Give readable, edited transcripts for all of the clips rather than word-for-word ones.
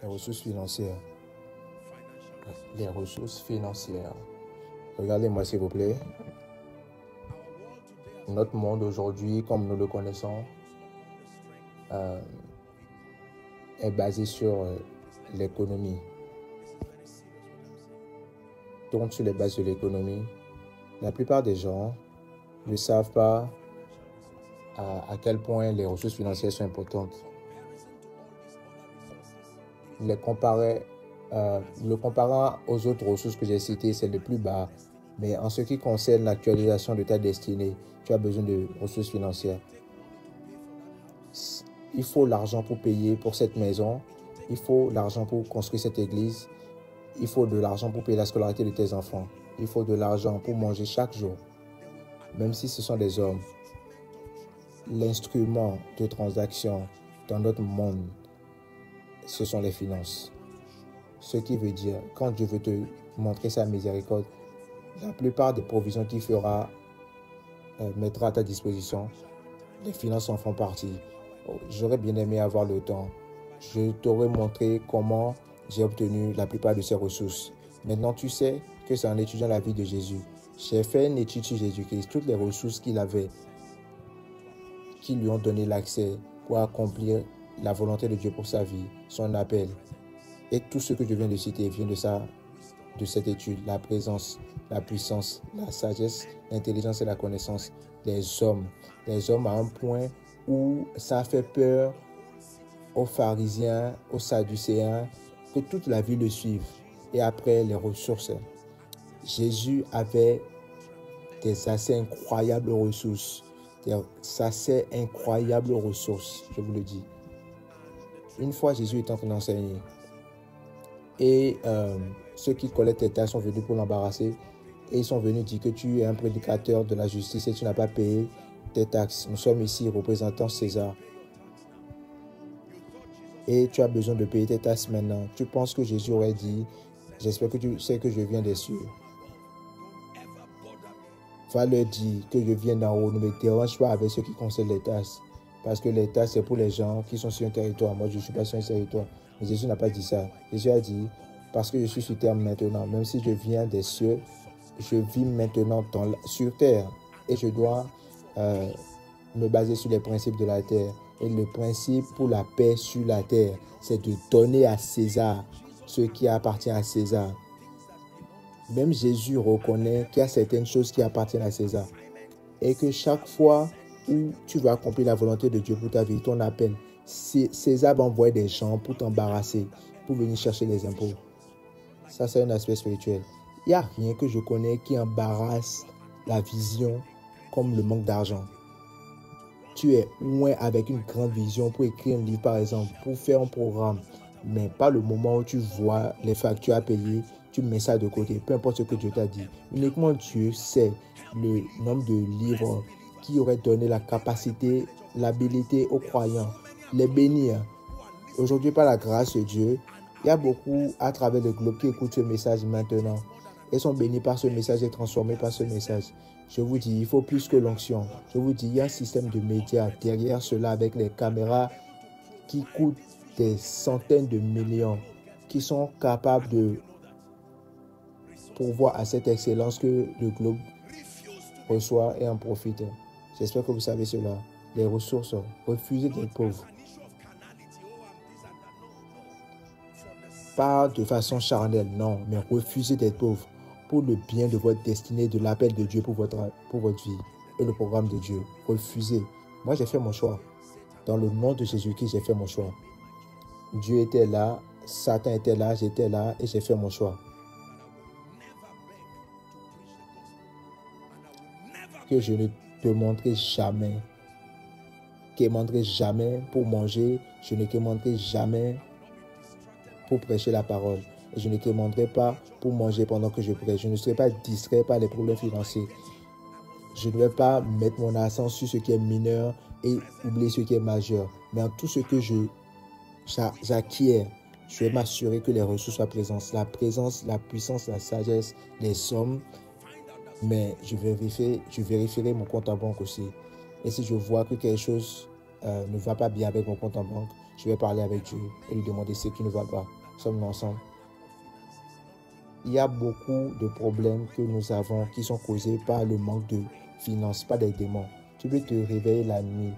Les ressources financières. Les ressources financières. Regardez-moi s'il vous plaît. Notre monde aujourd'hui, comme nous le connaissons, est basé sur l'économie. Tourne sur les bases de l'économie. La plupart des gens ne savent pas à quel point les ressources financières sont importantes. Le comparant aux autres ressources que j'ai citées, c'est le plus bas. Mais en ce qui concerne l'actualisation de ta destinée, tu as besoin de ressources financières. Il faut l'argent pour payer pour cette maison. Il faut l'argent pour construire cette église. Il faut de l'argent pour payer la scolarité de tes enfants. Il faut de l'argent pour manger chaque jour. Même si ce sont des hommes. L'instrument de transaction dans notre monde, ce sont les finances. Ce qui veut dire, quand Dieu veut te montrer sa miséricorde, la plupart des provisions qu'il fera, mettra à ta disposition, les finances en font partie. J'aurais bien aimé avoir le temps. Je t'aurais montré comment j'ai obtenu la plupart de ces ressources. Maintenant, tu sais que c'est en étudiant la vie de Jésus. J'ai fait une étude sur Jésus-Christ, toutes les ressources qu'il avait, qui lui ont donné l'accès pour accomplir la volonté de Dieu pour sa vie, son appel. Et tout ce que je viens de citer vient de cette étude. La présence, la puissance, la sagesse, l'intelligence et la connaissance des hommes. Des hommes à un point où ça fait peur aux pharisiens, aux sadducéens, que toute la vie le suive. Et après, les ressources. Jésus avait des assez incroyables ressources. Des assez incroyables ressources, je vous le dis. Une fois, Jésus est en train d'enseigner. Et ceux qui collectent les taxes sont venus pour l'embarrasser. Et ils sont venus dire que tu es un prédicateur de la justice et tu n'as pas payé tes taxes. Nous sommes ici représentant César. Et tu as besoin de payer tes taxes maintenant. Tu penses que Jésus aurait dit, j'espère que tu sais que je viens des cieux. Va leur dire que je viens d'en haut. Ne me dérange pas avec ceux qui concernent les taxes. Parce que les taxes, c'est pour les gens qui sont sur un territoire. Moi, je ne suis pas sur un territoire. Mais Jésus n'a pas dit ça. Jésus a dit, parce que je suis sur terre maintenant, même si je viens des cieux, je vis maintenant sur terre. Et je dois me baser sur les principes de la terre. Et le principe pour la paix sur la terre, c'est de donner à César ce qui appartient à César. Même Jésus reconnaît qu'il y a certaines choses qui appartiennent à César. Et que chaque fois où tu vas accomplir la volonté de Dieu pour ta vie, ton appel, César va envoyer des gens pour t'embarrasser, pour venir chercher les impôts. Ça, c'est un aspect spirituel. Il n'y a rien que je connais qui embarrasse la vision comme le manque d'argent. Tu es loin avec une grande vision pour écrire un livre, par exemple, pour faire un programme. Mais pas le moment où tu vois les factures à payer, tu mets ça de côté, peu importe ce que Dieu t'a dit. Uniquement Dieu sait le nombre de livres qui auraient donné la capacité, l'habilité aux croyants, les bénir. Aujourd'hui, par la grâce de Dieu, il y a beaucoup à travers le globe qui écoutent ce message maintenant. Ils sont bénis par ce message et transformés par ce message. Je vous dis, il faut plus que l'onction. Je vous dis, il y a un système de médias derrière cela avec les caméras qui coûtent des centaines de millions, qui sont capables de pourvoir à cette excellence que le globe reçoit et en profite. J'espère que vous savez cela. Les ressources, refusez d'être pauvre. Pas de façon charnelle, non, mais refusez d'être pauvre pour le bien de votre destinée, de l'appel de Dieu pour votre vie et le programme de Dieu. Refusez. Moi, j'ai fait mon choix. Dans le nom de Jésus-Christ, j'ai fait mon choix. Dieu était là, Satan était là, j'étais là et j'ai fait mon choix. Que je ne te montrerai jamais, quémanderai jamais pour manger, je ne quémanderai jamais pour prêcher la parole. Et je ne quémanderai pas pour manger pendant que je prêche. Je ne serai pas distrait par les problèmes financiers. Je ne vais pas mettre mon accent sur ce qui est mineur et oublier ce qui est majeur. Mais en tout ce que j'acquiers, je vais m'assurer que les ressources soient présentes. La présence, la puissance, la sagesse, les sommes. Mais je vérifierai mon compte en banque aussi. Et si je vois que quelque chose ne va pas bien avec mon compte en banque, je vais parler avec Dieu et lui demander ce qui ne va pas. Sommes-nous ensemble? Il y a beaucoup de problèmes que nous avons qui sont causés par le manque de finances, pas des démons. Tu peux te réveiller la nuit.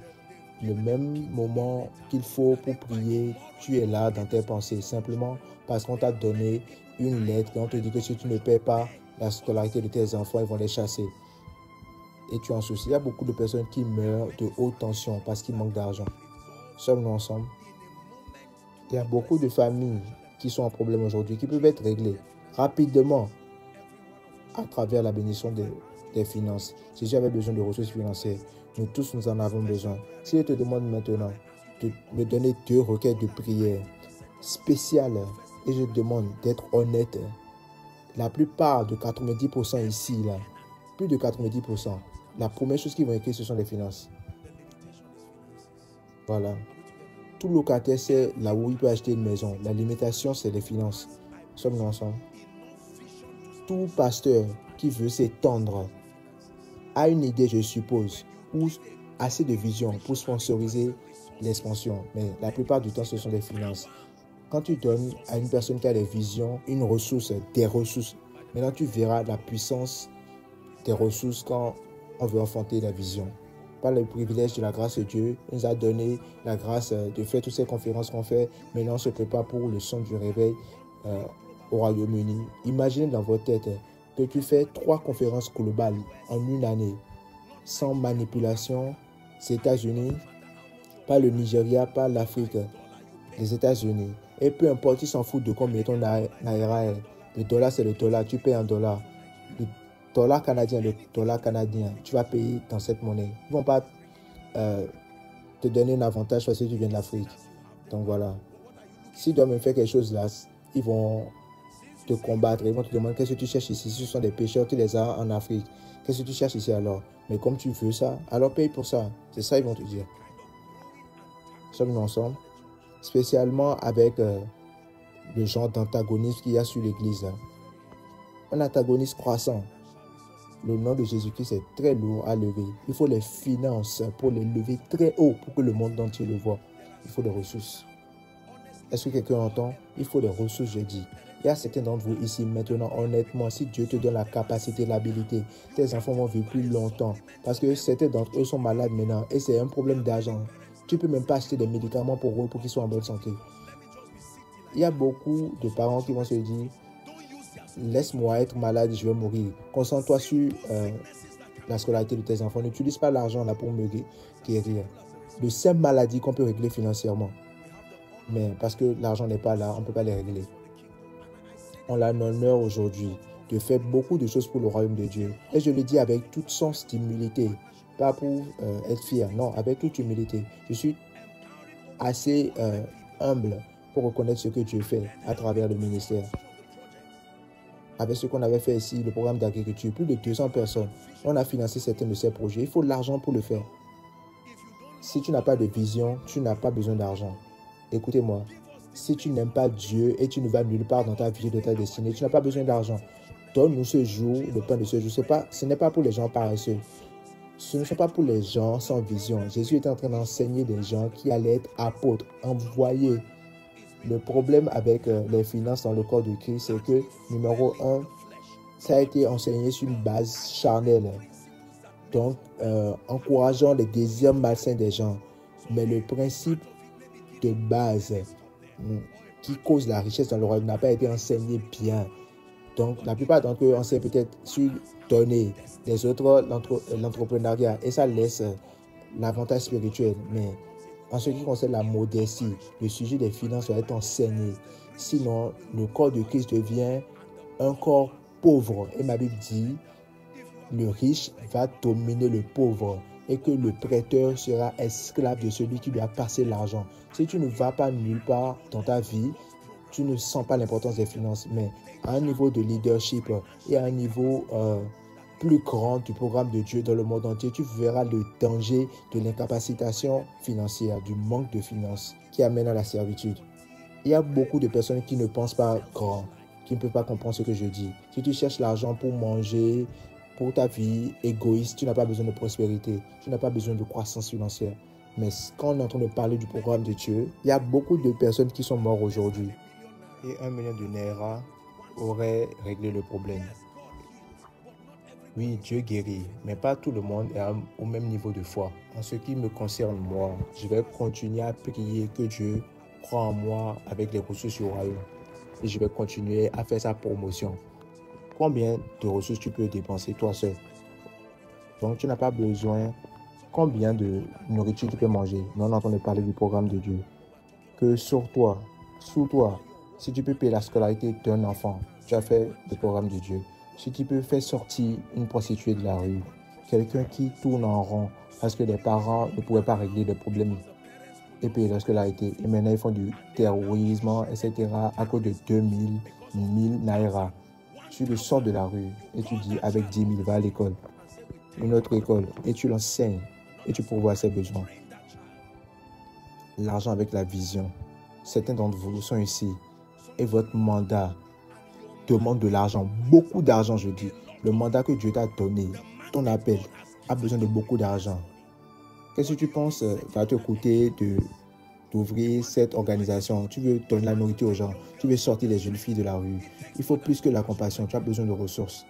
Le même moment qu'il faut pour prier, tu es là dans tes pensées, simplement parce qu'on t'a donné une lettre et on te dit que si tu ne paies pas la scolarité de tes enfants, ils vont les chasser. Et tu en soucies. Il y a beaucoup de personnes qui meurent de haute tension parce qu'ils manquent d'argent. Sommes-nous ensemble? Il y a beaucoup de familles qui sont en problème aujourd'hui, qui peuvent être réglées rapidement à travers la bénédiction des finances. Si j'avais besoin de ressources financières, nous tous, nous en avons besoin. Si je te demande maintenant de me donner 2 requêtes de prière spéciales et je te demande d'être honnête, la plupart de 90% ici, là, plus de 90%, la première chose qu'ils vont écrire, ce sont les finances. Voilà. Tout locataire sait là où il peut acheter une maison. La limitation, c'est les finances. Sommes-nous ensemble? Tout pasteur qui veut s'étendre a une idée, je suppose, ou assez de vision pour sponsoriser l'expansion. Mais la plupart du temps, ce sont les finances. Quand tu donnes à une personne qui a des visions, une ressource, des ressources, maintenant tu verras la puissance des ressources quand on veut enfanter la vision. Par le privilège de la grâce de Dieu, il nous a donné la grâce de faire toutes ces conférences qu'on fait. Maintenant, on se prépare pour le son du réveil au Royaume-Uni. Imaginez dans votre tête que tu fais 3 conférences globales en une année, sans manipulation, les États-Unis, pas le Nigeria, pas l'Afrique, les États-Unis. Et peu importe, ils s'en foutent de combien ton naira est. Le dollar, c'est le dollar, tu payes en dollars. Le dollar canadien, tu vas payer dans cette monnaie. Ils ne vont pas te donner un avantage parce que tu viens de l'Afrique. Donc voilà. S'ils doivent me faire quelque chose là, ils vont te combattre. Ils vont te demander qu'est-ce que tu cherches ici. Si ce sont des pécheurs, tu les as en Afrique. Qu'est-ce que tu cherches ici alors? Mais comme tu veux ça, alors paye pour ça. C'est ça ils vont te dire. Sommes-nous ensemble? Spécialement avec le genre d'antagonisme qu'il y a sur l'Église. Un antagonisme croissant. Le nom de Jésus-Christ est très lourd à lever. Il faut les finances pour les lever très haut pour que le monde entier le voit. Il faut des ressources. Est-ce que quelqu'un entend? Il faut des ressources, je dis. Il y a certains d'entre vous ici maintenant, honnêtement, si Dieu te donne la capacité, l'habilité, tes enfants vont vivre plus longtemps. Parce que certains d'entre eux sont malades maintenant et c'est un problème d'argent. Tu ne peux même pas acheter des médicaments pour eux pour qu'ils soient en bonne santé. Il y a beaucoup de parents qui vont se dire, laisse-moi être malade, je vais mourir. Concentre-toi sur la scolarité de tes enfants. N'utilise pas l'argent là pour me guérir. De ces maladies qu'on peut régler financièrement. Mais parce que l'argent n'est pas là, on ne peut pas les régler. On a l'honneur aujourd'hui de faire beaucoup de choses pour le royaume de Dieu. Et je le dis avec toute sens d'humilité. Pas pour être fier, non, avec toute humilité. Je suis assez humble pour reconnaître ce que Dieu fait à travers le ministère. Avec ce qu'on avait fait ici, le programme d'agriculture, plus de 200 personnes, on a financé certains de ces projets. Il faut de l'argent pour le faire. Si tu n'as pas de vision, tu n'as pas besoin d'argent. Écoutez-moi, si tu n'aimes pas Dieu et tu ne vas nulle part dans ta vie, de ta destinée, tu n'as pas besoin d'argent. Donne-nous ce jour, le pain de ce jour. Ce n'est pas pour les gens paresseux. Ce ne sont pas pour les gens sans vision. Jésus était en train d'enseigner des gens qui allaient être apôtres, envoyés. Le problème avec les finances dans le corps de Christ, c'est que, numéro 1, ça a été enseigné sur une base charnelle. Donc, encourageant les désirs malsains des gens. Mais le principe de base qui cause la richesse dans le royaume n'a pas été enseigné bien. Donc, la plupart d'entre eux enseignent peut-être sur donner, les autres l'entrepreneuriat, et ça laisse l'avantage spirituel. Mais en ce qui concerne la modestie, le sujet des finances doit être enseigné. Sinon, le corps de Christ devient un corps pauvre. Et ma Bible dit, le riche va dominer le pauvre et que le prêteur sera esclave de celui qui lui a passé l'argent. Si tu ne vas pas nulle part dans ta vie, tu ne sens pas l'importance des finances. Mais à un niveau de leadership et à un niveau plus grand du programme de Dieu dans le monde entier, tu verras le danger de l'incapacitation financière, du manque de finances qui amène à la servitude. Il y a beaucoup de personnes qui ne pensent pas grand, qui ne peuvent pas comprendre ce que je dis. Si tu cherches l'argent pour manger, pour ta vie égoïste, tu n'as pas besoin de prospérité, tu n'as pas besoin de croissance financière. Mais quand on est en train de parler du programme de Dieu, il y a beaucoup de personnes qui sont mortes aujourd'hui. Et 1 million de naira aurait réglé le problème. Oui, Dieu guérit, mais pas tout le monde est au même niveau de foi. En ce qui me concerne, moi, je vais continuer à prier que Dieu croit en moi avec les ressources du royaume. Et je vais continuer à faire sa promotion. Combien de ressources tu peux dépenser toi seul? Donc, tu n'as pas besoin. Combien de nourriture tu peux manger? Nous, on entend parler du programme de Dieu. Que sur toi, sous toi, si tu peux payer la scolarité d'un enfant, tu as fait le programme de Dieu. Si tu peux faire sortir une prostituée de la rue, quelqu'un qui tourne en rond parce que les parents ne pouvaient pas régler le problème et payer la scolarité. Et maintenant, ils font du terrorisme, etc. à cause de 2000, 1000 naira. Tu le sors de la rue et tu dis avec 10 000, va à l'école, une autre école, et tu l'enseignes et tu pourvois ses besoins. L'argent avec la vision. Certains d'entre vous sont ici et votre mandat demande de l'argent, beaucoup d'argent, je dis. Le mandat que Dieu t'a donné, ton appel, a besoin de beaucoup d'argent. Qu'est-ce que tu penses va te coûter d'ouvrir cette organisation? Tu veux donner la nourriture aux gens, tu veux sortir les jeunes filles de la rue. Il faut plus que la compassion, tu as besoin de ressources.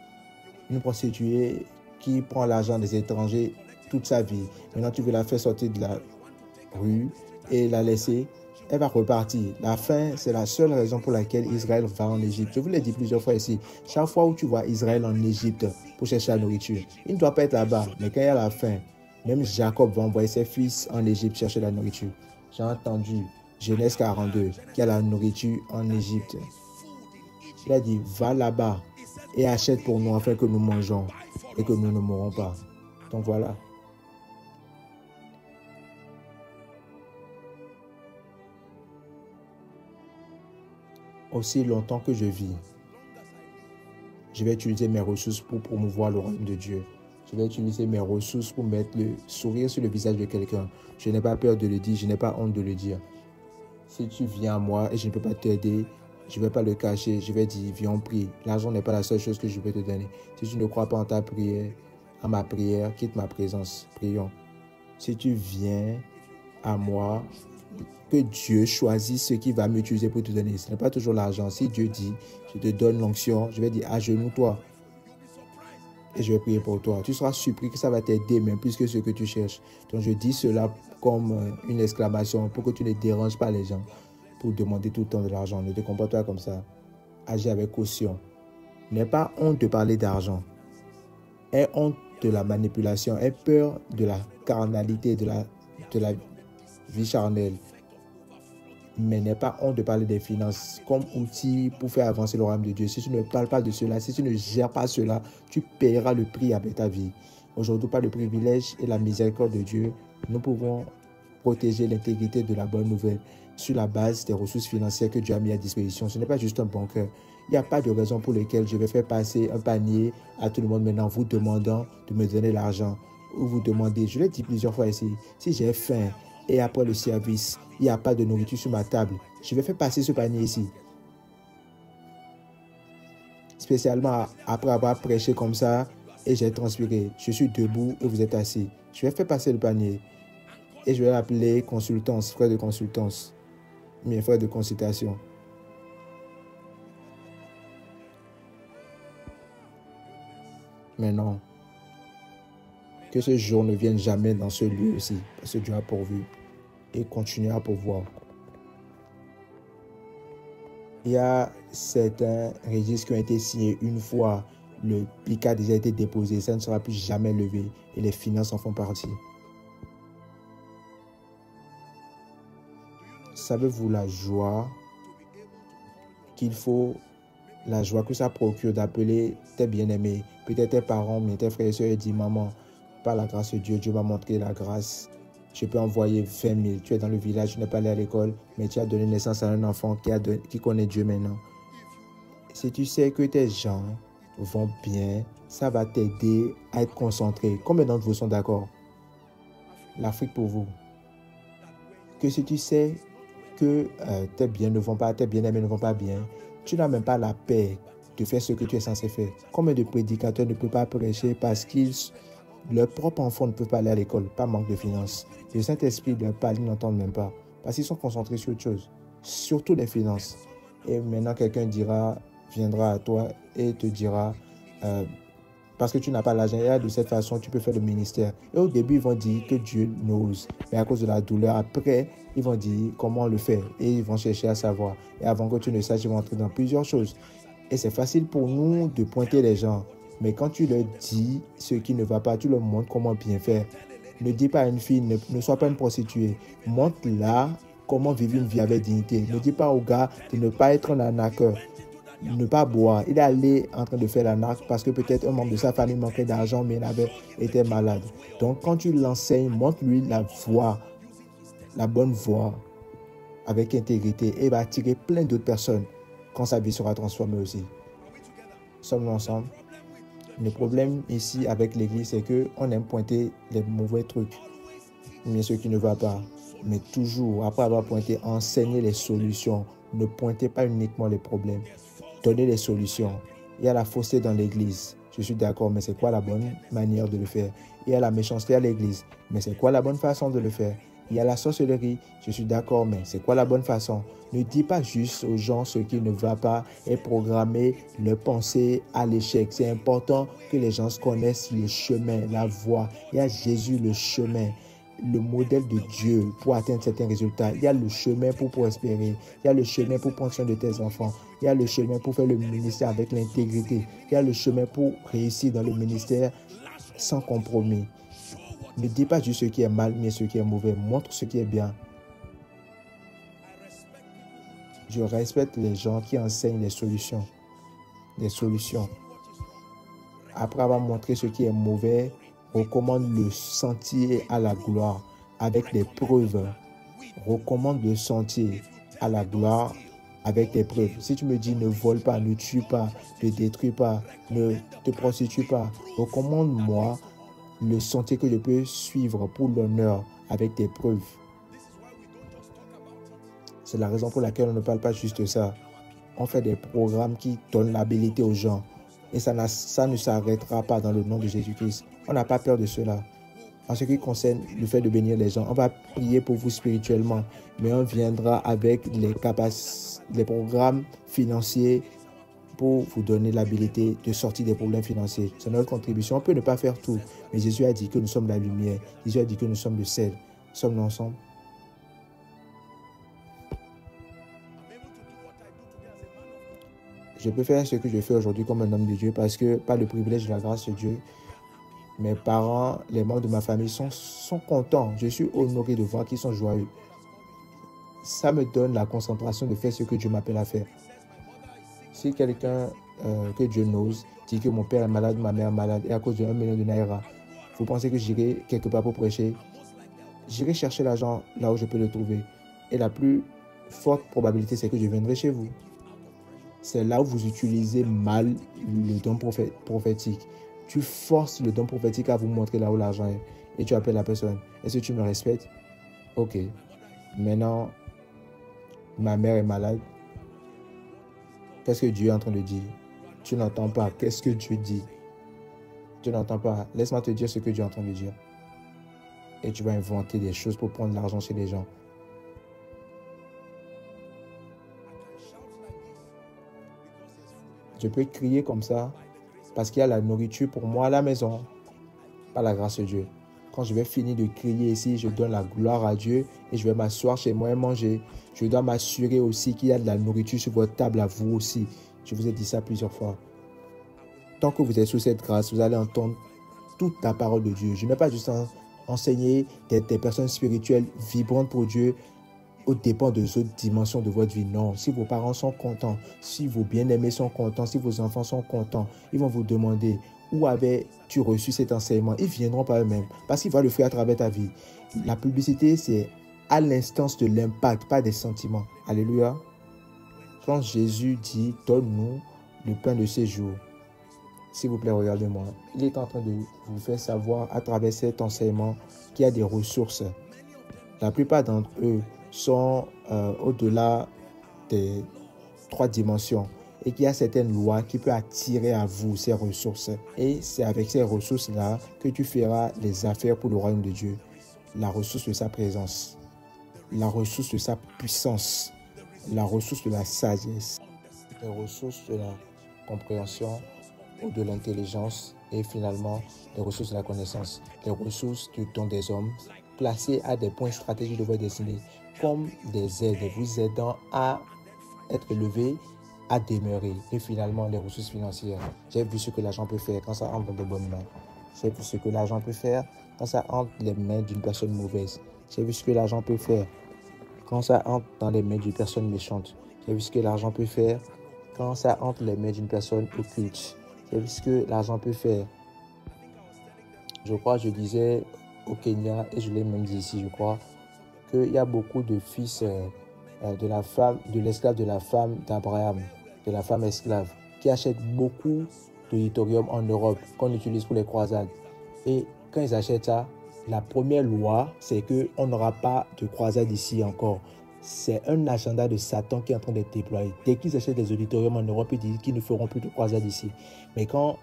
Une prostituée qui prend l'argent des étrangers toute sa vie, maintenant tu veux la faire sortir de la rue et la laisser, elle va repartir. La faim, c'est la seule raison pour laquelle Israël va en Égypte. Je vous l'ai dit plusieurs fois ici. Chaque fois où tu vois Israël en Égypte pour chercher la nourriture, il ne doit pas être là-bas. Mais quand il y a la faim, même Jacob va envoyer ses fils en Égypte chercher la nourriture. J'ai entendu Genèse 42 qu'il y a la nourriture en Égypte. Il a dit, va là-bas et achète pour nous afin que nous mangeons et que nous ne mourrons pas. Donc voilà. Aussi longtemps que je vis, je vais utiliser mes ressources pour promouvoir le royaume de Dieu. Je vais utiliser mes ressources pour mettre le sourire sur le visage de quelqu'un. Je n'ai pas peur de le dire, je n'ai pas honte de le dire. Si tu viens à moi et je ne peux pas t'aider, je ne vais pas le cacher, je vais dire, viens, on prie. L'argent n'est pas la seule chose que je peux te donner. Si tu ne crois pas en ta prière, à ma prière, quitte ma présence, prions. Si tu viens à moi, que Dieu choisisse ce qui va m'utiliser pour te donner. Ce n'est pas toujours l'argent. Si Dieu dit, je te donne l'onction, je vais dire, agenouille-toi et je vais prier pour toi. Tu seras surpris que ça va t'aider, même plus que ce que tu cherches. Donc je dis cela comme une exclamation pour que tu ne déranges pas les gens pour demander tout le temps de l'argent. Ne te comporte pas comme ça. Agis avec caution. N'aie pas honte de parler d'argent. Aie honte de la manipulation. Aie peur de la carnalité, de la vie charnelle. Mais n'aie pas honte de parler des finances comme outil pour faire avancer le royaume de Dieu. Si tu ne parles pas de cela, si tu ne gères pas cela, tu paieras le prix avec ta vie. Aujourd'hui, par le privilège et la miséricorde de Dieu, nous pouvons protéger l'intégrité de la bonne nouvelle sur la base des ressources financières que Dieu a mis à disposition. Ce n'est pas juste un banqueur. Il n'y a pas de raison pour laquelle je vais faire passer un panier à tout le monde maintenant, vous demandant de me donner l'argent. Ou vous demandez, je l'ai dit plusieurs fois ici, si j'ai faim, et après le service, il n'y a pas de nourriture sur ma table, je vais faire passer ce panier ici. Spécialement après avoir prêché comme ça et j'ai transpiré. Je suis debout et vous êtes assis. Je vais faire passer le panier et je vais l'appeler consultance, frère de consultance, mes frères de consultation. Mais non, que ce jour ne vienne jamais dans ce lieu-ci, parce que Dieu a pourvu et continuera à pourvoir. Il y a certains registres qui ont été signés une fois le pic a déjà été déposé, ça ne sera plus jamais levé et les finances en font partie. Savez-vous la joie qu'il faut, la joie que ça procure d'appeler tes bien-aimés, peut-être tes parents, mais tes frères et sœurs, et dire, maman, par la grâce de Dieu, Dieu m'a montré la grâce. Je peux envoyer 20 000. Tu es dans le village, tu n'es pas allé à l'école, mais tu as donné naissance à un enfant qui connaît Dieu maintenant. Si tu sais que tes gens vont bien, ça va t'aider à être concentré. Combien d'entre vous sont d'accord? L'Afrique pour vous. Que si tu sais que tes biens ne vont pas, tes bien-aimés ne vont pas bien, tu n'as même pas la paix de faire ce que tu es censé faire. Combien de prédicateurs ne peuvent pas prêcher parce qu'ils Leurs propres enfants ne peuvent pas aller à l'école, pas manque de finances. Le Saint-Esprit leur parle, ils n'entendent même pas. Parce qu'ils sont concentrés sur autre chose, surtout les finances. Et maintenant, quelqu'un viendra à toi et te dira, parce que tu n'as pas l'argent, et de cette façon, tu peux faire le ministère. Et au début, ils vont dire que Dieu n'ose. Mais à cause de la douleur, après, ils vont dire comment le faire. Et ils vont chercher à savoir. Et avant que tu ne saches, ils vont entrer dans plusieurs choses. Et c'est facile pour nous de pointer les gens. Mais quand tu leur dis ce qui ne va pas, tu leur montres comment bien faire. Ne dis pas à une fille, ne sois pas une prostituée. Montre-la comment vivre une vie avec dignité. Ne dis pas au gars de ne pas être un arnaqueur, ne pas boire. Il est allé en train de faire l'arnaque parce que peut-être un membre de sa famille manquait d'argent, mais il avait été malade. Donc quand tu l'enseignes, montre-lui la voie, la bonne voie, avec intégrité, et il va attirer plein d'autres personnes quand sa vie sera transformée aussi. Sommes-nous ensemble? Le problème ici avec l'église, c'est qu'on aime pointer les mauvais trucs, mais ce qui ne va pas. Mais toujours, après avoir pointé, enseigner les solutions. Ne pointez pas uniquement les problèmes. Donnez les solutions. Il y a la fausseté dans l'église. Je suis d'accord, mais c'est quoi la bonne manière de le faire? Il y a la méchanceté à l'église, mais c'est quoi la bonne façon de le faire? Il y a la sorcellerie, je suis d'accord, mais c'est quoi la bonne façon? Ne dis pas juste aux gens ce qui ne va pas et programmer leur pensée à l'échec. C'est important que les gens connaissent le chemin, la voie. Il y a Jésus, le chemin, le modèle de Dieu pour atteindre certains résultats. Il y a le chemin pour prospérer. Il y a le chemin pour prendre soin de tes enfants. Il y a le chemin pour faire le ministère avec l'intégrité. Il y a le chemin pour réussir dans le ministère sans compromis. Ne dis pas juste ce qui est mal, mais ce qui est mauvais. Montre ce qui est bien. Je respecte les gens qui enseignent les solutions. Les solutions. Après avoir montré ce qui est mauvais, recommande le sentier à la gloire avec des preuves. Recommande le sentier à la gloire avec des preuves. Si tu me dis ne vole pas, ne tue pas, ne détruis pas, ne te prostitue pas, recommande-moi le sentier que je peux suivre pour l'honneur avec des preuves. C'est la raison pour laquelle on ne parle pas juste de ça. On fait des programmes qui donnent l'habilité aux gens. Et ça ne s'arrêtera pas dans le nom de Jésus-Christ. On n'a pas peur de cela. En ce qui concerne le fait de bénir les gens, on va prier pour vous spirituellement, mais on viendra avec les programmes financiers pour vous donner l'habilité de sortir des problèmes financiers. C'est notre contribution. On peut ne pas faire tout, mais Jésus a dit que nous sommes la lumière. Jésus a dit que nous sommes le sel. Sommes-nous ensemble? Je peux faire ce que je fais aujourd'hui comme un homme de Dieu parce que par le privilège de la grâce de Dieu, mes parents, les membres de ma famille sont contents. Je suis honoré de voir qu'ils sont joyeux. Ça me donne la concentration de faire ce que Dieu m'appelle à faire. Si quelqu'un que Dieu n'ose dit que mon père est malade, ma mère est malade et à cause de 1 million de naira, vous pensez que j'irai quelque part pour prêcher? J'irai chercher l'argent là où je peux le trouver. Et la plus forte probabilité, c'est que je viendrai chez vous. C'est là où vous utilisez mal le don prophétique. Tu forces le don prophétique à vous montrer là où l'argent est. Et tu appelles la personne. Est-ce que tu me respectes? Ok. Maintenant, ma mère est malade. Qu'est-ce que Dieu est en train de dire? Tu n'entends pas. Qu'est-ce que Dieu dit? Tu n'entends pas. Laisse-moi te dire ce que Dieu est en train de dire. Et tu vas inventer des choses pour prendre l'argent chez les gens. Je peux crier comme ça parce qu'il y a la nourriture pour moi à la maison, par la grâce de Dieu. Quand je vais finir de crier ici, je donne la gloire à Dieu et je vais m'asseoir chez moi et manger. Je dois m'assurer aussi qu'il y a de la nourriture sur votre table à vous aussi. Je vous ai dit ça plusieurs fois. Tant que vous êtes sous cette grâce, vous allez entendre toute la parole de Dieu. Je n'ai pas juste enseigné des personnes spirituelles vibrantes pour Dieu au dépend des autres dimensions de votre vie. Non, si vos parents sont contents, si vos bien-aimés sont contents, si vos enfants sont contents, ils vont vous demander où avais-tu reçu cet enseignement. Ils viendront par eux-mêmes parce qu'ils vont le faire à travers ta vie. La publicité, c'est à l'instance de l'impact, pas des sentiments. Alléluia. Quand Jésus dit « Donne-nous le pain de ces jours », s'il vous plaît, regardez-moi. Il est en train de vous faire savoir à travers cet enseignement qu'il y a des ressources. La plupart d'entre eux sont au-delà des 3 dimensions. et qu'il y a certaines lois qui peuvent attirer à vous ces ressources. Et c'est avec ces ressources-là que tu feras les affaires pour le royaume de Dieu. La ressource de sa présence, la ressource de sa puissance, la ressource de la sagesse, les ressources de la compréhension ou de l'intelligence et finalement les ressources de la connaissance, les ressources du don des hommes placées à des points stratégiques de votre destinée comme des aides vous aidant à être élevé, à demeurer. Et finalement les ressources financières. J'ai vu ce que l'argent peut faire quand ça entre dans de bonnes mains. J'ai vu ce que l'argent peut faire quand ça entre dans les mains d'une personne mauvaise. J'ai vu ce que l'argent peut faire quand ça entre dans les mains d'une personne méchante. J'ai vu ce que l'argent peut faire quand ça entre les mains d'une personne occulte. J'ai vu ce que l'argent peut faire. Je crois, je disais au Kenya, et je l'ai même dit ici, je crois, qu'il y a beaucoup de fils de l'esclave de la femme d'Abraham, de la femme esclave, qui achètent beaucoup d'auditorium en Europe qu'on utilise pour les croisades. Et quand ils achètent ça, la première loi, c'est qu'on n'aura pas de croisade ici encore. C'est un agenda de Satan qui est en train d'être déployé. Dès qu'ils achètent des auditoriums en Europe, ils disent qu'ils ne feront plus de croisade ici. Mais quand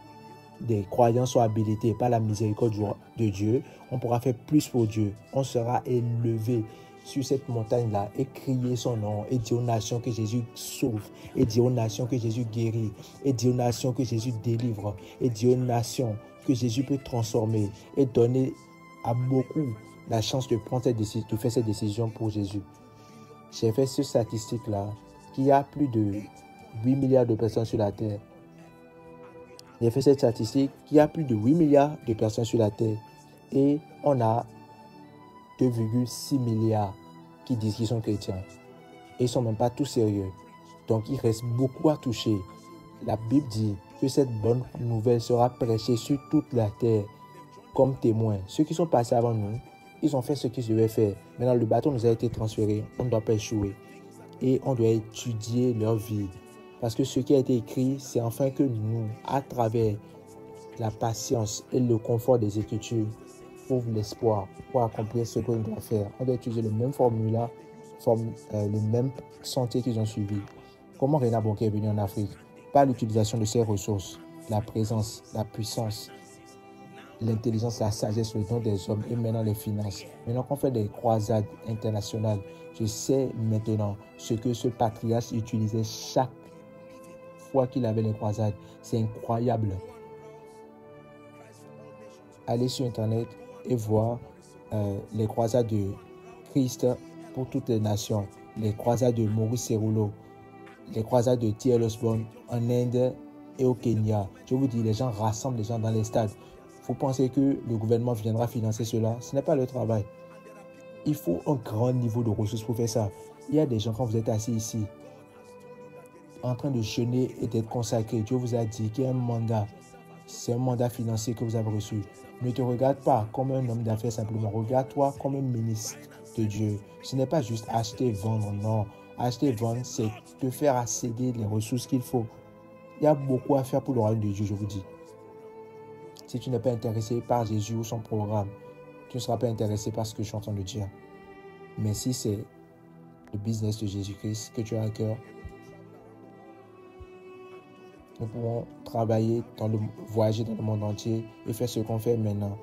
des croyants sont habilités par la miséricorde de Dieu, on pourra faire plus pour Dieu. On sera élevé sur cette montagne-là et crier son nom et dire aux nations que Jésus sauve, et dire aux nations que Jésus guérit, et dire aux nations que Jésus délivre, et dire aux nations que Jésus peut transformer et donner à beaucoup la chance de prendre de faire cette décision pour Jésus. J'ai fait cette statistique-là qu'il y a plus de 8 milliards de personnes sur la terre. J'ai fait cette statistique qu'il y a plus de 8 milliards de personnes sur la terre et on a 2,6 milliards qui disent qu'ils sont chrétiens. Et ils ne sont même pas tous sérieux. Donc il reste beaucoup à toucher. La Bible dit que cette bonne nouvelle sera prêchée sur toute la terre comme témoins. Ceux qui sont passés avant nous, ils ont fait ce qu'ils devaient faire. Maintenant, le bâton nous a été transféré. On ne doit pas échouer. Et on doit étudier leur vie. Parce que ce qui a été écrit, c'est enfin que nous, à travers la patience et le confort des Écritures, trouve l'espoir pour accomplir ce qu'on doit faire. On doit utiliser le même formula, le même sentier qu'ils ont suivi. Comment Reinhard Bonnke est venu en Afrique? Par l'utilisation de ses ressources, la présence, la puissance, l'intelligence, la sagesse, le don des hommes et maintenant les finances. Maintenant qu'on fait des croisades internationales, je sais maintenant ce que ce patriarche utilisait chaque fois qu'il avait les croisades. C'est incroyable. Allez sur Internet et voir les croisades de Christ pour toutes les nations, les croisades de Maurice Cerullo, les croisades de T.L. Osborne en Inde et au Kenya. Je vous dis, les gens rassemblent les gens dans les stades. Vous pensez que le gouvernement viendra financer cela? Ce n'est pas le travail. Il faut un grand niveau de ressources pour faire ça. Il y a des gens, quand vous êtes assis ici, en train de jeûner et d'être consacré, Dieu vous a dit qu'il y a un mandat. C'est un mandat financier que vous avez reçu. Ne te regarde pas comme un homme d'affaires simplement. Regarde-toi comme un ministre de Dieu. Ce n'est pas juste acheter et vendre, non. Acheter et vendre, c'est te faire accéder les ressources qu'il faut. Il y a beaucoup à faire pour le royaume de Dieu, je vous dis. Si tu n'es pas intéressé par Jésus ou son programme, tu ne seras pas intéressé par ce que je suis en train de dire. Mais si c'est le business de Jésus-Christ que tu as à cœur, nous pouvons voyager dans le monde entier et faire ce qu'on fait maintenant.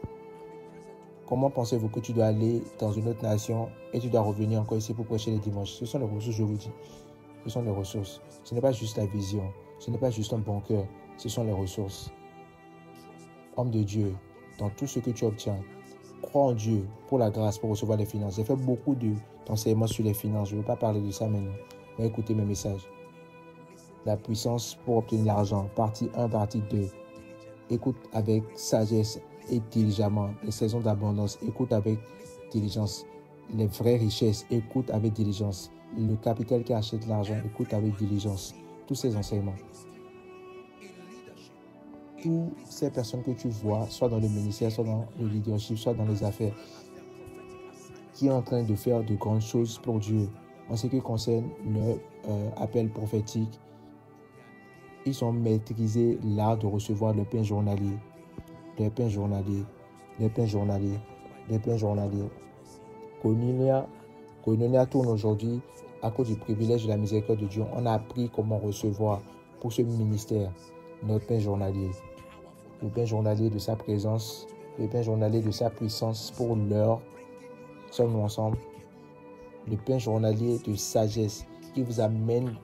Comment pensez-vous que tu dois aller dans une autre nation et tu dois revenir encore ici pour prêcher les dimanches? Ce sont les ressources, je vous dis. Ce sont les ressources. Ce n'est pas juste la vision. Ce n'est pas juste un bon cœur. Ce sont les ressources. Homme de Dieu, dans tout ce que tu obtiens, crois en Dieu pour la grâce, pour recevoir les finances. J'ai fait beaucoup d'enseignements sur les finances. Je ne veux pas parler de ça maintenant. Mais écoutez mes messages. La puissance pour obtenir l'argent. Partie 1, partie 2. Écoute avec sagesse et diligemment. Les saisons d'abondance. Écoute avec diligence. Les vraies richesses. Écoute avec diligence. Le capital qui achète l'argent. Écoute avec diligence. Tous ces enseignements. Toutes ces personnes que tu vois, soit dans le ministère, soit dans le leadership, soit dans les affaires, qui est en train de faire de grandes choses pour Dieu en ce qui concerne leur appel prophétique, ils ont maîtrisé l'art de recevoir le pain journalier. Le pain journalier. Le pain journalier. Le pain journalier. Koinonia tourne aujourd'hui à cause du privilège de la miséricorde de Dieu. On a appris comment recevoir pour ce ministère, notre pain journalier. Le pain journalier de sa présence, le pain journalier de sa puissance pour l'heure. Sommes-nous ensemble? Le pain journalier de sagesse qui vous amène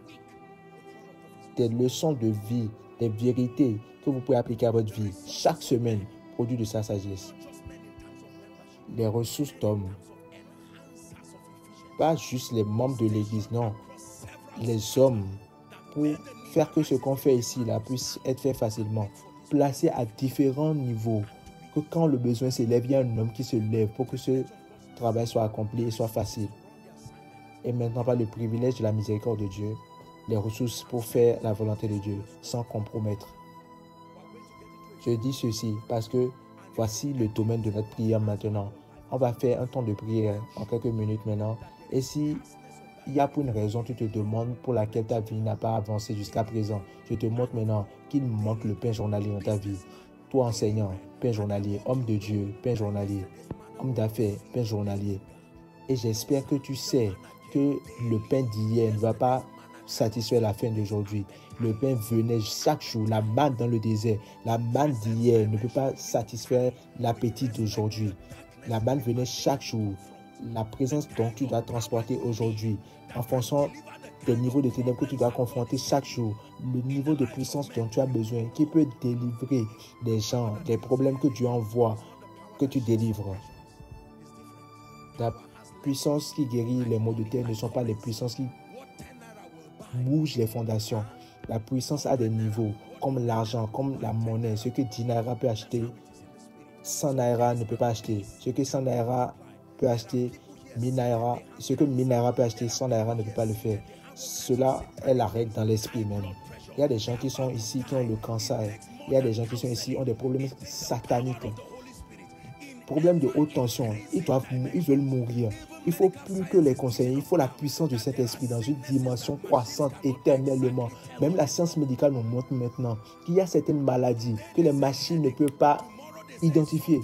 des leçons de vie, des vérités que vous pouvez appliquer à votre vie chaque semaine, produit de sa sagesse. Les ressources d'hommes, pas juste les membres de l'Église, non, les hommes, pour faire que ce qu'on fait ici là, puisse être fait facilement, placé à différents niveaux, que quand le besoin s'élève, il y a un homme qui se lève pour que ce travail soit accompli et soit facile. Et maintenant, par le privilège de la miséricorde de Dieu, les ressources pour faire la volonté de Dieu sans compromettre. Je dis ceci parce que voici le domaine de notre prière maintenant. On va faire un temps de prière en quelques minutes maintenant. Et si il y a pour une raison, tu te demandes pour laquelle ta vie n'a pas avancé jusqu'à présent, je te montre maintenant qu'il manque le pain journalier dans ta vie. Toi enseignant, pain journalier, homme de Dieu, pain journalier, homme d'affaires, pain journalier. Et j'espère que tu sais que le pain d'hier ne va pas satisfaire la faim d'aujourd'hui. Le pain venait chaque jour, la manne dans le désert. La manne d'hier ne peut pas satisfaire l'appétit d'aujourd'hui. La manne venait chaque jour. La présence dont tu dois transporter aujourd'hui, en fonction des niveaux de ténèbres que tu dois confronter chaque jour, le niveau de puissance dont tu as besoin, qui peut délivrer des gens, des problèmes que Dieu envoie, que tu délivres. La puissance qui guérit les maux de terre ne sont pas les puissances qui bougent les fondations. La puissance a des niveaux, comme l'argent, comme la monnaie. Ce que 10 naira peut acheter, 100 naira ne peut pas acheter. Ce que 100 naira peut acheter, 1000 naira, ce que 1000 naira peut acheter, 100 naira ne peut pas le faire. Cela est la règle dans l'esprit même. Il y a des gens qui sont ici qui ont le cancer. Il y a des gens qui sont ici qui ont des problèmes sataniques. Problèmes de haute tension. Ils veulent mourir. Il ne faut plus que les conseiller. Il faut la puissance de cet esprit dans une dimension croissante éternellement. Même la science médicale nous montre maintenant qu'il y a certaines maladies que les machines ne peuvent pas identifier.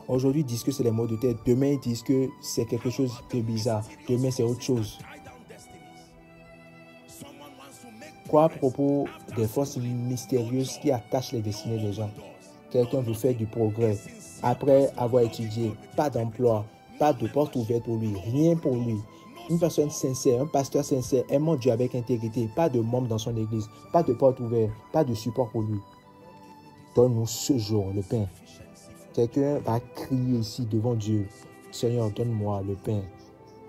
Aujourd'hui, ils disent que c'est les maux de tête. Demain, ils disent que c'est quelque chose de bizarre. Demain, c'est autre chose. Quoi à propos des forces mystérieuses qui attachent les destinées des gens? Quelqu'un veut faire du progrès. Après avoir étudié, pas d'emploi, pas de porte ouverte pour lui, rien pour lui. Une personne sincère, un pasteur sincère, aimant Dieu avec intégrité, pas de membre dans son église, pas de porte ouverte, pas de support pour lui. Donne-nous ce jour le pain. Quelqu'un va crier ici devant Dieu. Seigneur, donne-moi le pain.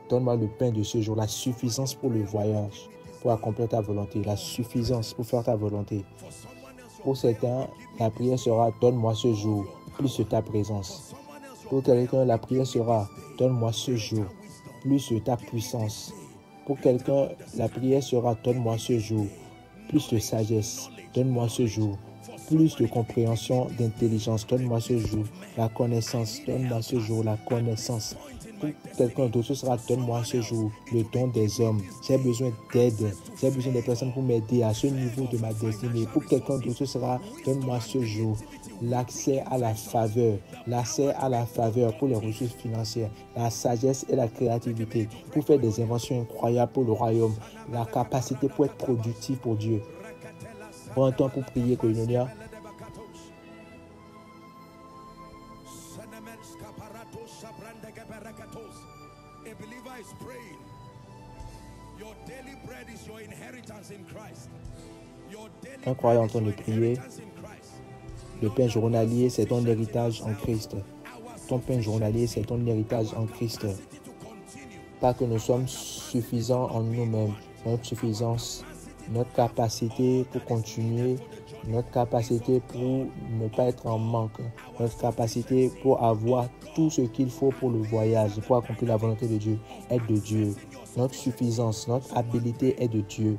Donne-moi le pain de ce jour, la suffisance pour le voyage, pour accomplir ta volonté, la suffisance pour faire ta volonté. Pour certains, la prière sera « Donne-moi ce jour, plus de ta présence ». Pour quelqu'un, la prière sera « Donne-moi ce jour, plus de ta puissance ». Pour quelqu'un, la prière sera « Donne-moi ce jour, plus de sagesse ». Donne-moi ce jour, plus de compréhension, d'intelligence. Donne-moi ce jour la connaissance. Donne-moi ce jour la connaissance. Pour quelqu'un d'autre, ce sera donne-moi ce jour le don des hommes. J'ai besoin d'aide. J'ai besoin des personnes pour m'aider à ce niveau de ma destinée. Pour quelqu'un d'autre, ce sera donne-moi ce jour l'accès à la faveur. L'accès à la faveur pour les ressources financières. La sagesse et la créativité pour faire des inventions incroyables pour le royaume. La capacité pour être productif pour Dieu. Prends un temps pour prier, Koinonia. Un croyant en train de prier. Le pain journalier, c'est ton héritage en Christ. Ton pain journalier, c'est ton héritage en Christ. Pas que nous sommes suffisants en nous-mêmes. Notre suffisance, notre capacité pour continuer, notre capacité pour ne pas être en manque, notre capacité pour avoir tout ce qu'il faut pour le voyage, pour accomplir la volonté de Dieu, est de Dieu. Notre suffisance, notre habilité est de Dieu.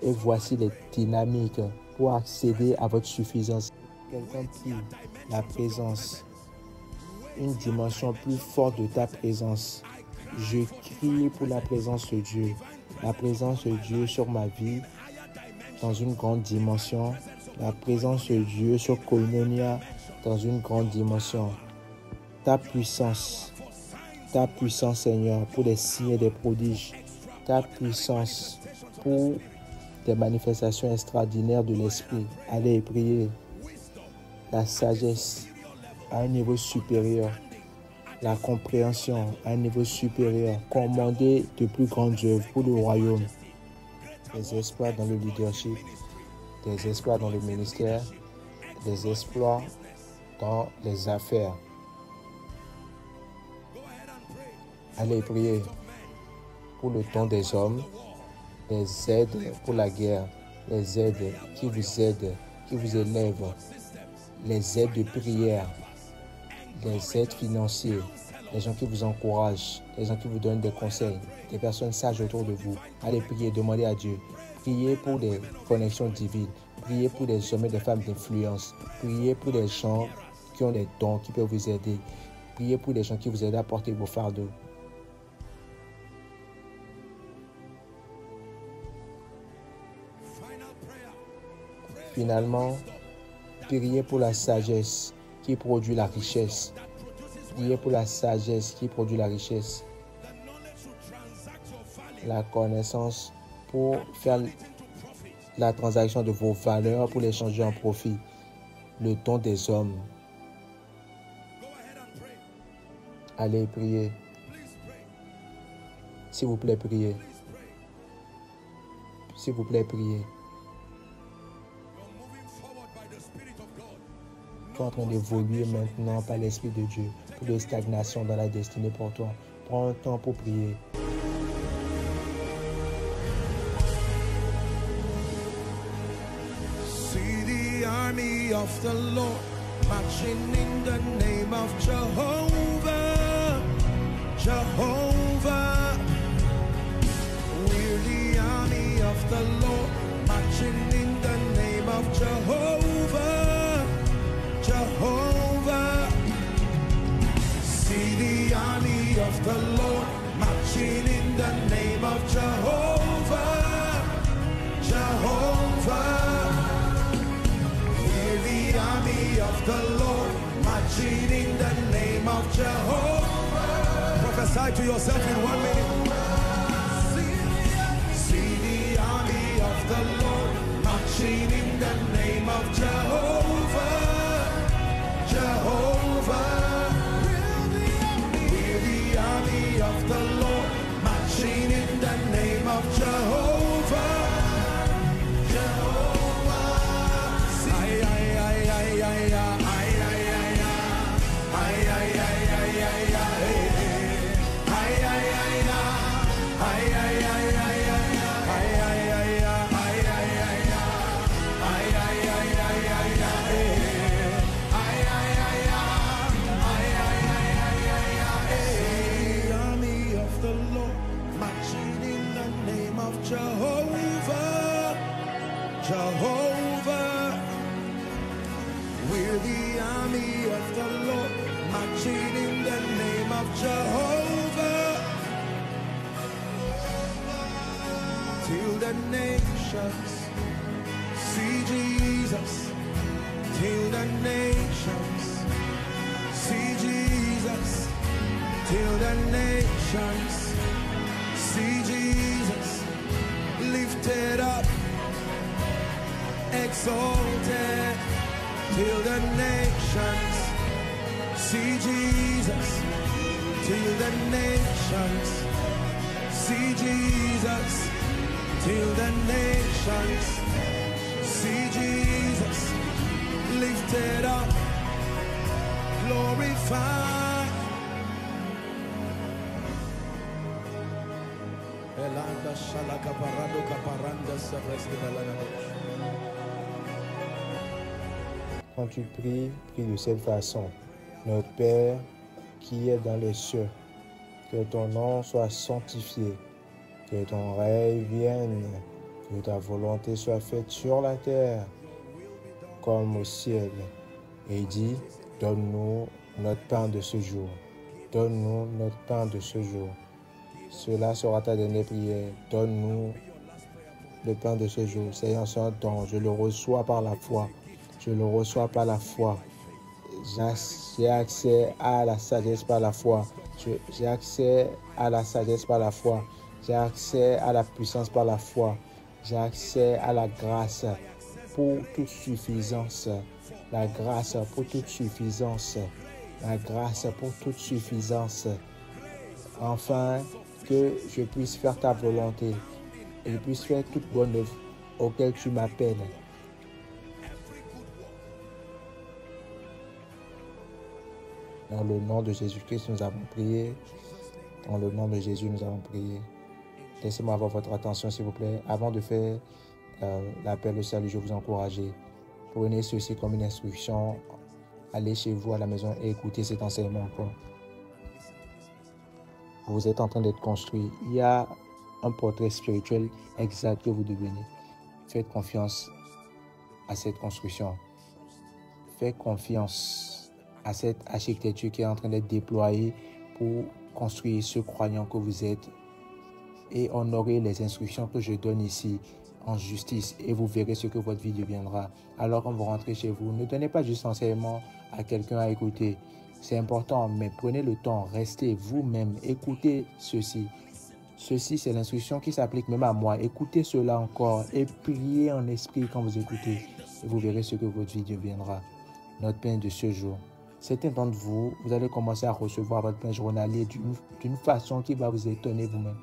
Et voici les dynamiques pour accéder à votre suffisance. Quelqu'un qui la présence, une dimension plus forte de ta présence. Je crie pour la présence de Dieu. La présence de Dieu sur ma vie dans une grande dimension. La présence de Dieu sur Koinonia dans une grande dimension. Ta puissance Seigneur, pour des signes et des prodiges. ta puissance pour des manifestations extraordinaires de l'esprit. Allez prier la sagesse à un niveau supérieur, la compréhension à un niveau supérieur, commander de plus grandes œuvres pour le royaume, des exploits dans le leadership, des exploits dans le ministère, des exploits dans les affaires. Allez prier pour le don des hommes, les aides pour la guerre, les aides, qui vous élèvent, les aides de prière, les aides financières, les gens qui vous encouragent, les gens qui vous donnent des conseils, des personnes sages autour de vous. Allez prier, demandez à Dieu. Priez pour des connexions divines. Priez pour des hommes et des femmes d'influence. Priez pour des gens qui ont des dons, qui peuvent vous aider. Priez pour des gens qui vous aident à porter vos fardeaux. Finalement, priez pour la sagesse qui produit la richesse. Priez pour la sagesse qui produit la richesse. La connaissance pour faire la transaction de vos valeurs, pour les changer en profit. Le don des hommes. Allez prier. S'il vous plaît, priez. S'il vous plaît, priez. Tu es en train d'évoluer maintenant par l'Esprit de Dieu. Plus de stagnation dans la destinée pour toi. Prends un temps pour prier. See the army of the Lord marching in the name of Jehovah. Jehovah. We're the army of the Lord marching in the name of Jehovah. Jehovah, see the army of the Lord marching in the name of Jehovah. Jehovah, hear the army of the Lord marching in the name of Jehovah. Prophesy to yourself in 1 minute. See the army of the Lord marching in the name of Jehovah. Jehovah, we're the army of the Lord marching in the name of Jehovah. Jehovah, ay ay ay ay ay ay ay ay ay ay Jehovah, Jehovah, we're the army of the Lord, marching in the name of Jehovah. Till the nations see Jesus, till the nations see Jesus, till the nations see Jesus. Lifted up, exalted, till the nations see Jesus, till the nations see Jesus, till the nations see Jesus. Lifted up, glorified. Quand tu pries, prie de cette façon. Notre Père qui est dans les cieux, que ton nom soit sanctifié, que ton règne vienne, que ta volonté soit faite sur la terre comme au ciel. Et il dit, donne-nous notre pain de ce jour. Donne-nous notre pain de ce jour. Cela sera ta dernière prière. Donne-nous le pain de ce jour. Seigneur, c'est un don. Je le reçois par la foi. Je le reçois par la foi. J'ai accès à la sagesse par la foi. J'ai accès à la sagesse par la foi. J'ai accès à la puissance par la foi. J'ai accès à la grâce pour toute suffisance. La grâce pour toute suffisance. La grâce pour toute suffisance. Enfin, que je puisse faire ta volonté et je puisse faire toute bonne œuvre auquel tu m'appelles. Dans le nom de Jésus-Christ, nous avons prié. Dans le nom de Jésus, nous avons prié. Laissez-moi avoir votre attention, s'il vous plaît. Avant de faire l'appel au salut, je vous encourage. Prenez ceci comme une instruction. Allez chez vous à la maison et écoutez cet enseignement encore. Vous êtes en train d'être construit. Il y a un portrait spirituel exact que vous devenez. Faites confiance à cette construction. Faites confiance à cette architecture qui est en train d'être déployée pour construire ce croyant que vous êtes et honorer les instructions que je donne ici en justice et vous verrez ce que votre vie deviendra. Alors quand vous rentrez chez vous, ne donnez pas juste enseignement à quelqu'un à écouter. C'est important, mais prenez le temps, restez vous-même, écoutez ceci. Ceci, c'est l'instruction qui s'applique même à moi. Écoutez cela encore et priez en esprit quand vous écoutez. Et vous verrez ce que votre vie deviendra. Notre pain de ce jour. Certains d'entre vous, vous allez commencer à recevoir votre pain journalier d'une façon qui va vous étonner vous-même.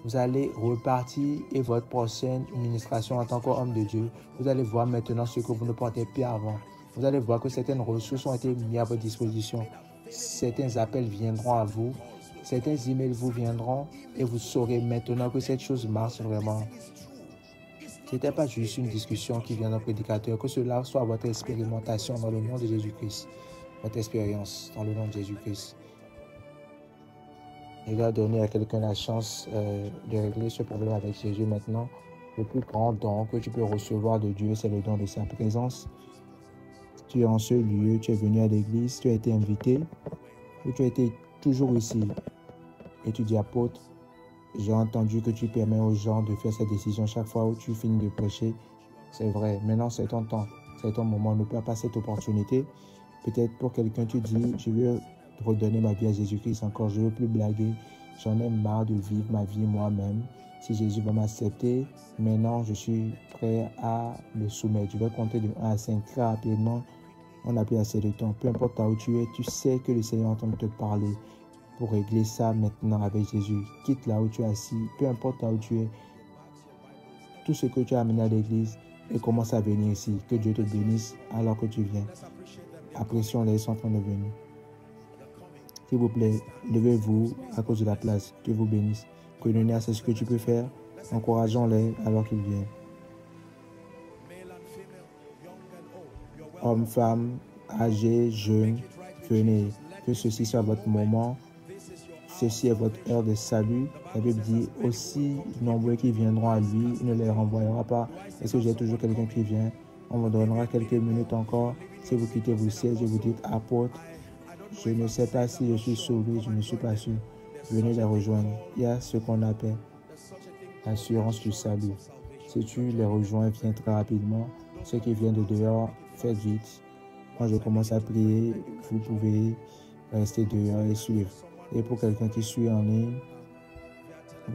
Vous allez repartir et votre prochaine ministration en tant qu'homme de Dieu, vous allez voir maintenant ce que vous ne portez plus avant. Vous allez voir que certaines ressources ont été mises à votre disposition. Certains appels viendront à vous. Certains emails vous viendront et vous saurez maintenant que cette chose marche vraiment. Ce n'était pas juste une discussion qui vient d'un prédicateur, que cela soit votre expérimentation dans le nom de Jésus-Christ. Votre expérience dans le nom de Jésus-Christ. Il va donner à quelqu'un la chance de régler ce problème avec Jésus maintenant. Le plus grand don que tu peux recevoir de Dieu, c'est le don de sa présence. Tu es en ce lieu, tu es venu à l'église, tu as été invité, ou tu as été toujours ici. Et tu dis, apôtre, j'ai entendu que tu permets aux gens de faire cette décision chaque fois où tu finis de prêcher. C'est vrai, maintenant c'est ton temps, c'est ton moment, ne perds pas cette opportunité. Peut-être pour quelqu'un, tu dis, je veux redonner ma vie à Jésus-Christ encore, je ne veux plus blaguer, j'en ai marre de vivre ma vie moi-même. Si Jésus va m'accepter, maintenant je suis prêt à le soumettre. Je vais compter de 1 à 5 très rapidement. On n'a plus assez de temps. Peu importe où tu es, tu sais que le Seigneur est en train de te parler pour régler ça maintenant avec Jésus. Quitte là où tu es assis, peu importe où tu es, tout ce que tu as amené à l'église et commence à venir ici. Que Dieu te bénisse alors que tu viens. Apprécions-les, ils sont en train de venir. S'il vous plaît, levez-vous à cause de la place. Dieu vous bénisse. Koinonia, c'est ce que tu peux faire. Encourageons-les alors qu'ils viennent. Hommes, femmes, âgés, jeunes, venez. Que ceci soit votre moment. Ceci est votre heure de salut. La Bible dit, aussi nombreux qui viendront à lui, il ne les renvoyera pas. Est-ce que j'ai toujours quelqu'un qui vient? On me donnera quelques minutes encore. Si vous quittez vos sièges et vous dites, apôtre, je ne sais pas si je suis sauvé, je ne suis pas sûr. Venez les rejoindre. Il y a ce qu'on appelle l'assurance du salut. Si tu les rejoins, viens très rapidement. Ceux qui viennent de dehors, faites vite. Quand je commence à prier, vous pouvez rester dehors et suivre. Et pour quelqu'un qui suit en ligne,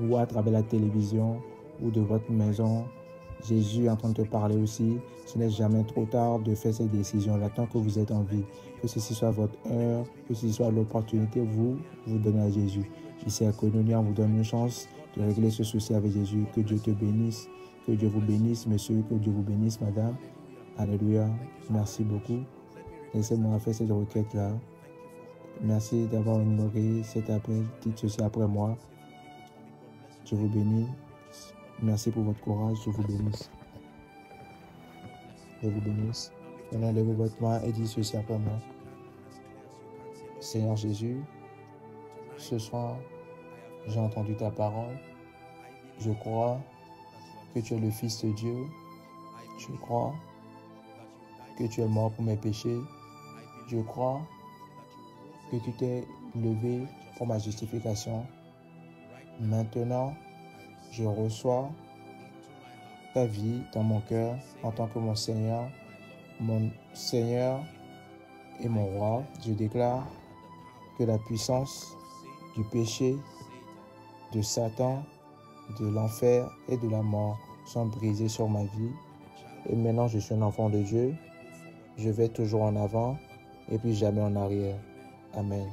ou à travers la télévision, ou de votre maison, Jésus est en train de te parler aussi. Ce n'est jamais trop tard de faire cette décision-là tant que vous êtes en vie. Que ceci soit votre heure, que ceci soit l'opportunité, vous donnez à Jésus. Ici à Koinonia, on vous donne une chance de régler ce souci avec Jésus. Que Dieu te bénisse. Que Dieu vous bénisse, monsieur. Que Dieu vous bénisse, madame. Alléluia. Merci beaucoup. Laissez-moi faire cette requête-là. Merci d'avoir honoré cet appel. Dites ceci après moi. Je vous bénis. Merci pour votre courage. Je vous bénisse. Je vous bénisse. Maintenant, levez votre main et dites ceci après moi. Seigneur Jésus, ce soir, j'ai entendu ta parole. Je crois que tu es le Fils de Dieu. Je crois que tu es mort pour mes péchés. Je crois que tu t'es levé pour ma justification. Maintenant, je reçois ta vie dans mon cœur en tant que mon Seigneur et mon Roi. Je déclare que la puissance du péché, de Satan de l'enfer et de la mort sont brisés sur ma vie. Et maintenant, je suis un enfant de Dieu. Je vais toujours en avant et puis jamais en arrière. Amen.